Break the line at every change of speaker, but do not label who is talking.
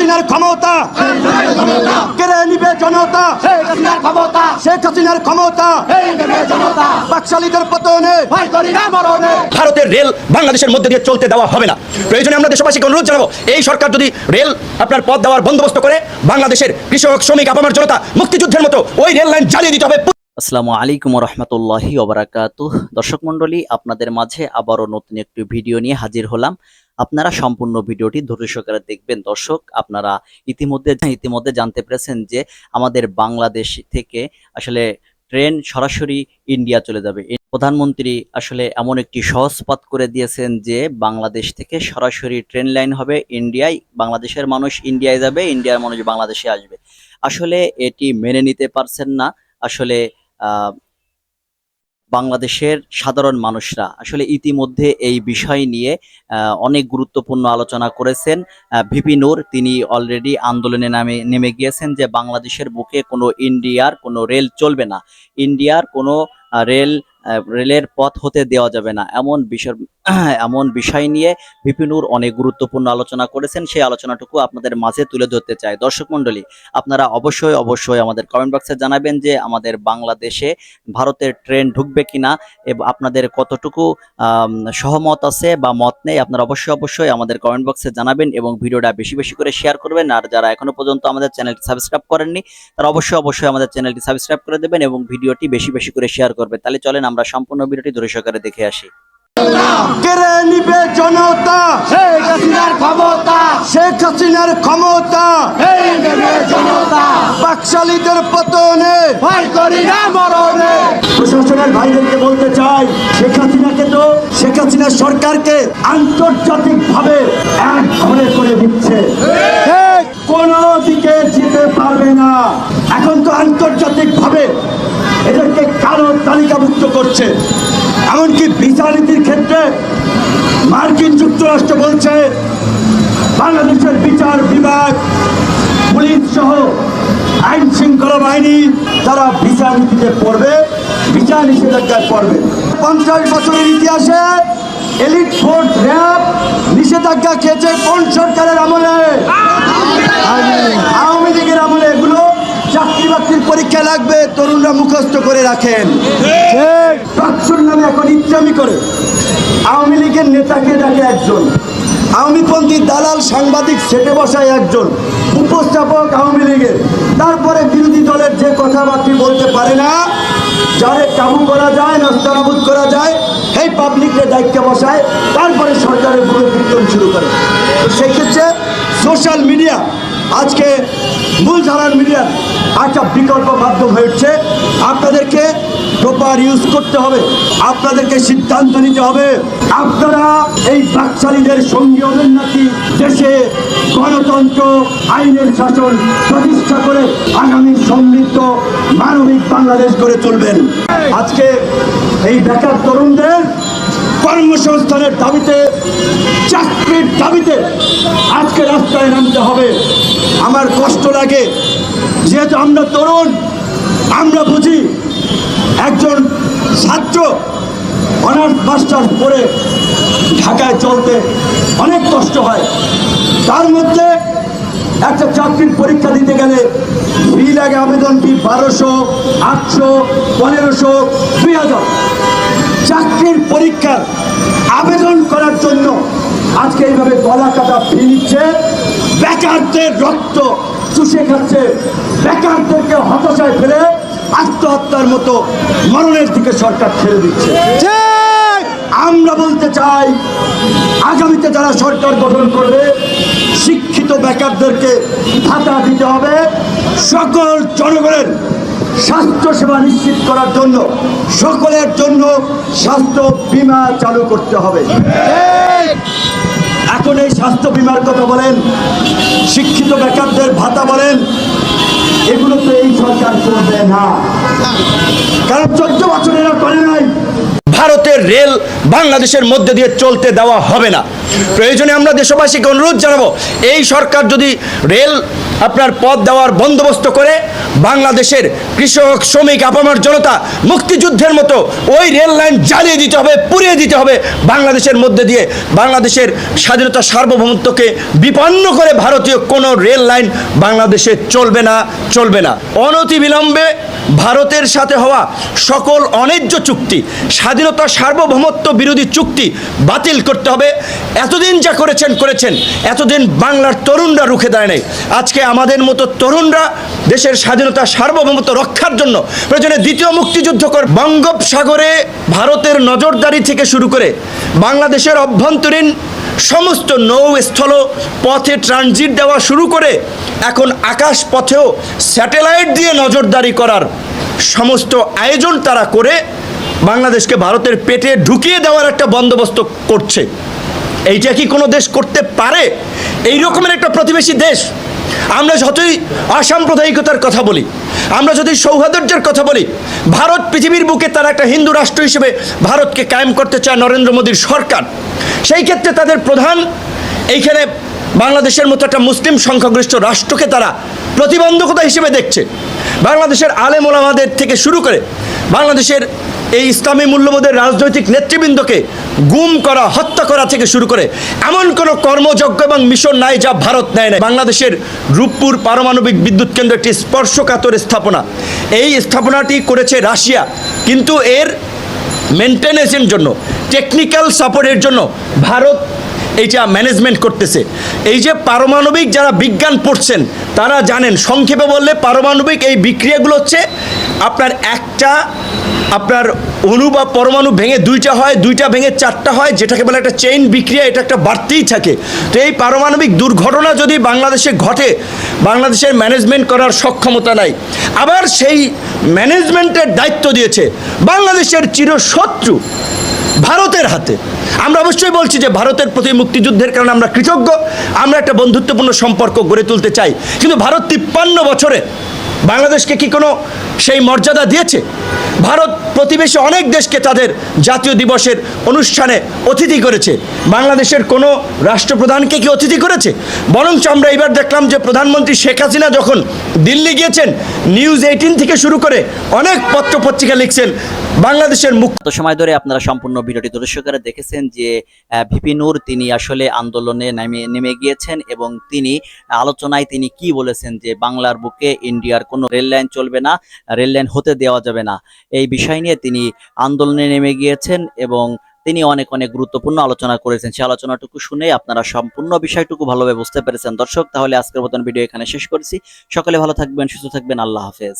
হাসিনার ক্ষমতা কেড়ে নিবে জনতা, শেখ হাসিনার ক্ষমতা বাকশালীদের পতনে ভারতের রেল বাংলাদেশের মধ্যে দিয়ে চলতে দেওয়া হবে না। প্রয়োজনে আমরা দেশবাসীকে অনুরোধ জানাবো, এই সরকার যদি রেল আপনার পথ দেওয়ার বন্দোবস্ত করে বাংলাদেশের কৃষক, শ্রমিক, আপামর জনতা মুক্তিযুদ্ধের মতো ওই রেল লাইন জ্বালিয়ে দিতে হবে।
আসসালামু আলাইকুম রহমতুল্লাহি ওবারাকাতুহ। দর্শক মন্ডলী, আপনাদের মাঝে আবারও নতুন একটি ভিডিও নিয়ে হাজির হলাম। আপনারা সম্পূর্ণ ভিডিওটি ধৈর্য সহকারে দেখবেন। দর্শক, আপনারা ইতিমধ্যে জানতে পেরেছেন যে আমাদের বাংলাদেশ থেকে আসলে ট্রেন সরাসরি ইন্ডিয়া চলে যাবে। প্রধানমন্ত্রী আসলে এমন একটি সহজপাত করে দিয়েছেন যে বাংলাদেশ থেকে সরাসরি ট্রেন লাইন হবে ইন্ডিয়ায়, বাংলাদেশের মানুষ ইন্ডিয়ায় যাবে, ইন্ডিয়ার মানুষ বাংলাদেশে আসবে। আসলে এটি মেনে নিতে পারছেন না আসলে বাংলাদেশের সাধারণ মানুষরা। আসলে ইতিমধ্যে এই বিষয় নিয়ে অনেক গুরুত্বপূর্ণ আলোচনা করেছেন ভিপি নূর। তিনি অলরেডি আন্দোলনে নেমে গিয়েছেন যে বাংলাদেশের বুকে কোনো ইন্ডিয়ার কোনো রেল চলবে না, ইন্ডিয়ার কোনো রেলের পথ হতে দেওয়া যাবে না। এমন বিষয় নিয়ে ভিপি নূর অনেক গুরুত্বপূর্ণ আলোচনা করেছেন। সেই আলোচনাটুকু আপনাদের মাঝে তুলে ধরতে চাই। দর্শক মণ্ডলী, আপনারা অবশ্যই আমাদের কমেন্ট বক্সে জানাবেন যে আমাদের বাংলাদেশে ভারতের ট্রেন ঢুকবে কিনা এবং আপনাদের কতটুকু সহমত আছে বা মত নেই। আপনারা অবশ্যই আমাদের কমেন্ট বক্সে জানাবেন এবং ভিডিওটা বেশি করে শেয়ার করবেন। আর যারা এখনো পর্যন্ত আমাদের চ্যানেলটি সাবস্ক্রাইব করেননি তারা অবশ্যই আমাদের চ্যানেলটি সাবস্ক্রাইব করে দেবেন এবং ভিডিওটি বেশি করে শেয়ার করবেন। তাহলে চলেন আমরা সম্পূর্ণ ভিডিওটি ধৈর্য সহকারে দেখে আসি।
কেড়ে নিবে জনতা, শেখ হাসিনার ক্ষমতা বাকশালীদের পতনে প্রশাসনের ভাইদেরকে বলতে চাই, শেখ হাসিনা সরকারকে আন্তর্জাতিক ভাবে এক ঘরে করে দিচ্ছে, কোনো দিকে যেতে পারবে না। এখন তো আন্তর্জাতিক ভাবে এদেরকে কালো তালিকাভুক্ত করছে। এমনকি ভিসা নীতির ক্ষেত্রে মার্কিন যুক্তরাষ্ট্র বলছে বাংলাদেশের বিচার বিভাগ, পুলিশ সহ আইন শৃঙ্খলা বাহিনী তারা ভিসা নীতিতে পড়বে, ভিসা নিষেধাজ্ঞায় পড়বে। 50 বছরের ইতিহাসে এলিট ফোর্স র্যাব নিষেধাজ্ঞা খেয়েছে কোন সরকারের আমলে? আওয়ামী লীগের আমলে। এগুলো চাকরি বাকরির পরীক্ষা লাগবে, তরুণরা মুখস্থ করে রাখেন। প্রাক্সুর নামে এখন ইচ্ছামি করে আওয়ামী লীগের নেতাকে ডাকে একজন, আওয়ামীপন্থী দালাল সাংবাদিক সেটে বসায় একজন, উপস্থাপক আওয়ামী লীগের। তারপরে বিরোধী দলের যে কথাবার্তা বলতে পারে না, যারে কাবু করা যায়, নাস্তানাবুদ করা যায়, এই পাবলিকের দায়িত্বে বসায়, তারপরে সরকারের পুরো কীর্তন শুরু করে। সেই ক্ষেত্রে সোশ্যাল মিডিয়া আজকে মূলধারার মিডিয়ার একটা বিকল্প মাধ্যম হয়েছে। আপনাদেরকে প্রপার ইউজ করতে হবে, আপনাদেরকে সিদ্ধান্ত নিতে হবে। আপনারা এই বাকশালীদের সঙ্গী হবেন নাকি দেশে গণতন্ত্র, আইনের শাসন প্রতিষ্ঠা করে আগামী সমৃদ্ধ মানবিক বাংলাদেশ গড়ে তুলবেন। আজকে এই বেকার তরুণদের কর্মসংস্থানের দাবিতে, চাকরির দাবিতে আজকে রাস্তায় নামতে হবে। আমার কষ্ট লাগে, যেহেতু আমরা তরুণ, আমরা বুঝি একজন ছাত্র অনার্স মাস্টার্স পড়ে ঢাকায় চলতে অনেক কষ্ট হয়। তার মধ্যে একটা চাকরির পরীক্ষা দিতে গেলে ফি লাগে আবেদন ফি 1200, 800, 1500, 2000। চাকরির পরীক্ষার আবেদন করার জন্য আজকে এইভাবে গলা কাটা ফি নিচ্ছে, বেকারদের রক্ত চুষে খাচ্ছে, বেকারদেরকে হতাশায় ফেলে আত্মহত্যার মতো মরণের দিকে সরকার ছেড়ে দিচ্ছে। আমরা বলতে চাই, আগামীতে যারা সরকার গঠন করবে শিক্ষিত বেকারদেরকে ভাতা দিতে হবে, সকল জনগণের স্বাস্থ্য সেবা নিশ্চিত করার জন্য সকলের জন্য স্বাস্থ্য বীমা চালু করতে হবে। এখন এই স্বাস্থ্য বীমার কথা বলেন, শিক্ষিত বেকারদের ভাতা বলেন, এগুলো তো এই সরকার করবে না, কারণ 14 বছর এরা করে নাই। ভারতের রেল বাংলাদেশের মধ্যে দিয়ে চলতে দেওয়া হবে না। প্রয়োজনে আমরা দেশবাসীকে অনুরোধ জানাবো, এই সরকার যদি রেল আপনার পথ দেওয়ার বন্দোবস্ত করে বাংলাদেশের কৃষক, শ্রমিক, আপামর জনতা মুক্তিযুদ্ধের মতো ওই রেল লাইন জ্বালিয়ে দিতে হবে, পুড়িয়ে দিতে হবে। বাংলাদেশের মধ্যে দিয়ে বাংলাদেশের স্বাধীনতা, সার্বভৌমত্বকে বিপন্ন করে ভারতীয় কোনো রেল লাইন বাংলাদেশে চলবে না, চলবে না। অনতিবিলম্বে ভারতের সাথে হওয়া সকল অন্যায্য চুক্তি, স্বাধীনতা, সার্বভৌমত্ব বিরোধী চুক্তি বাতিল করতে হবে। এতদিন যা করেছেন, এতদিন বাংলার তরুণরা রুখে দাঁড়ায় নাই। আজকে আমাদের মতো তরুণরা দেশের স্বাধীনতা, সার্বভৌমত্ব রক্ষার জন্য প্রয়োজনে দ্বিতীয় মুক্তিযুদ্ধ করে বঙ্গোপসাগরে ভারতের নজরদারি থেকে শুরু করে বাংলাদেশের অভ্যন্তরীণ সমস্ত নৌ স্থল পথে ট্রানজিট দেওয়া শুরু করে এখন আকাশ পথেও স্যাটেলাইট দিয়ে নজরদারি করার সমস্ত আয়োজন তারা করে বাংলাদেশকে ভারতের পেটে ঢুকিয়ে দেওয়ার একটা বন্দোবস্ত করছে। এইটা কি কোনো দেশ করতে পারে? এই রকমের একটা প্রতিবেশী দেশ। আমরা যতই অসাম্প্রদায়িকতার কথা বলি, আমরা যদি সৌহার্দ্যের কথা বলি, ভারত পৃথিবীর বুকে তারা একটা হিন্দু রাষ্ট্র হিসেবে ভারতকে কায়েম করতে চায় নরেন্দ্র মোদীর সরকার। সেই ক্ষেত্রে তাদের প্রধান এইখানে বাংলাদেশের মতো একটা মুসলিম সংখ্যাগরিষ্ঠ রাষ্ট্রকে তারা প্রতিবন্ধকতা হিসেবে দেখছে। বাংলাদেশের আলেম ওলামাদের থেকে শুরু করে বাংলাদেশের এই ইসলামী মূল্যবোধের রাজনৈতিক নেতৃবৃন্দকে গুম করা, হত্যা করা থেকে শুরু করে এমন কোনো কর্মযজ্ঞ এবং মিশন নাই যা ভারত নেয় না। বাংলাদেশের রূপপুর পারমাণবিক বিদ্যুৎ কেন্দ্র একটি স্পর্শকাতর স্থাপনা। এই স্থাপনাটি করেছে রাশিয়া, কিন্তু এর মেনটেন্যান্সের জন্য, টেকনিক্যাল সাপোর্টের জন্য ভারত এইটা ম্যানেজমেন্ট করতেছে। এই যে পারমাণবিক যারা বিজ্ঞান পড়ছেন তারা জানেন, সংক্ষেপে বললে পারমাণবিক এই বিক্রিয়াগুলো হচ্ছে আপনার একটা অণু বা পরমাণু ভেঙে দুইটা হয়, দুইটা ভেঙে চারটা হয়, যেটাকে বলে একটা চেইন বিক্রিয়া। এটা একটা বাড়তেই থাকে। তো এই পারমাণবিক দুর্ঘটনা যদি বাংলাদেশে ঘটে, বাংলাদেশের ম্যানেজমেন্ট করার সক্ষমতা নাই। আবার সেই ম্যানেজমেন্টের দায়িত্ব দিয়েছে বাংলাদেশের চিরশত্রু ভারতের হাতে। আমরা অবশ্যই বলছি যে ভারতের প্রতি মুক্তিযুদ্ধের কারণে আমরা কৃতজ্ঞ, আমরা একটা বন্ধুত্বপূর্ণ সম্পর্ক গড়ে তুলতে চাই। কিন্তু ভারত 53 বছরে বাংলাদেশকে কি কোনো সেই মর্যাদা দিয়েছে? ভারত প্রতিবেশী অনেক দেশকে তাদের জাতীয় দিবসের অনুষ্ঠানে অতিথি করেছে। বাংলাদেশের কোনো রাষ্ট্রপ্রধানকে কি অতিথি করেছে? বরঞ্চ আমরা এবার দেখলাম যে প্রধানমন্ত্রী শেখ হাসিনা যখন দিল্লি গিয়েছেন, নিউজ 18 থেকে শুরু করে অনেক পত্রপত্রিকা লিখছেন বাংলাদেশের
এত সময় ধরে আপনারা সম্পূর্ণ ভিডিওটি দর্শকেরা দেখেছেন যে ভিপি নূর তিনি আসলে আন্দোলনে নেমে গিয়েছেন এবং তিনি আলোচনায় তিনি কি বলেছেন যে বাংলার বুকে ইন্ডিয়ার কোনো রেল লাইন চলবে না, রেল লাইন হতে দেওয়া যাবে না। এই বিষয় নিয়ে তিনি আন্দোলনে নেমে গিয়েছেন এবং তিনি অনেক গুরুত্বপূর্ণ আলোচনা করেছেন। সেই আলোচনাটুকু শুনে আপনারা সম্পূর্ণ বিষয়টুকু ভালোভাবে বুঝতে পেরেছেন। দর্শক, তাহলে আজকের মতন ভিডিও এখানে শেষ করছি। সকলে ভালো থাকবেন, সুস্থ থাকবেন। আল্লাহ হাফেজ।